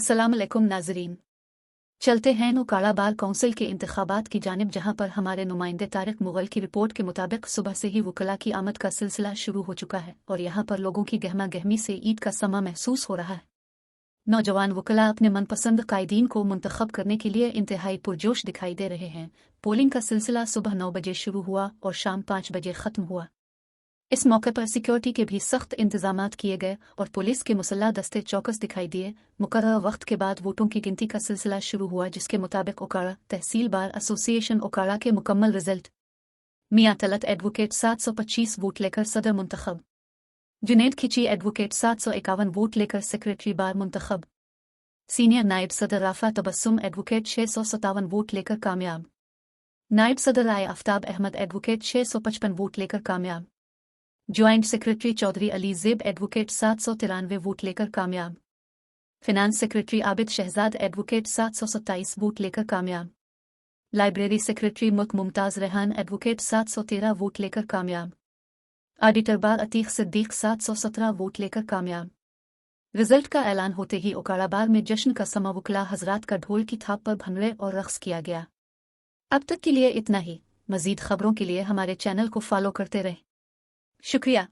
अस्सलाम अलैकुम नाज़रीन। चलते हैं उकाड़ा बार कौंसिल के इंतखाबात की जानिब, जहां पर हमारे नुमाइंदे तारिक मुगल की रिपोर्ट के मुताबिक सुबह से ही वकला की आमद का सिलसिला शुरू हो चुका है और यहां पर लोगों की गहमा गहमी से ईद का समा महसूस हो रहा है। नौजवान वकला अपने मनपसंद कायदीन को मुंतखब करने के लिए इंतहाई पुरजोश दिखाई दे रहे हैं। पोलिंग का सिलसिला सुबह 9 बजे शुरू हुआ और शाम 5 बजे ख़त्म हुआ। इस मौके पर सिक्योरिटी के भी सख्त इंतजामात किए गए और पुलिस के मुसल्लह दस्ते चौकस दिखाई दिए। मुकर्रर वक्त के बाद वोटों की गिनती का सिलसिला शुरू हुआ, जिसके मुताबिक उकाड़ा तहसील बार एसोसिएशन उकाड़ा के मुकम्मल रिजल्ट। मियां तलत एडवोकेट 725 वोट लेकर सदर मुंतखब। जुनेद खिची एडवोकेट 751 वोट लेकर सेक्रेटरी बार मुंतखब। सीनियर नायब सदर राफा तबस्सुम एडवोकेट 657 वोट लेकर कामयाब। नायब सदर राय आफ्ताब अहमद एडवोकेट 655 वोट लेकर कामयाब। Joint secretary Chaudhry Ali Zeb advocate 793 vote लेकर कामयाब। Finance secretary Abid Shahzad advocate 727 vote लेकर कामयाब। लाइब्रेरी सेक्रेटरी मुल्क मुमताज़ रेहान एडवोकेट 713 वोट लेकर कामयाब। ऑडिटर बार अतीक सिद्दीक 717 वोट लेकर कामयाब। रिजल्ट का ऐलान होते ही उकाड़ा बार में जश्न का समा, वकला हजरात का ढोल की थाप पर भंगड़े और रक्स किया गया। अब तक के लिए इतना ही। मज़ीद खबरों के लिए हमारे चैनल को फॉलो करते रहें। शुक्रिया।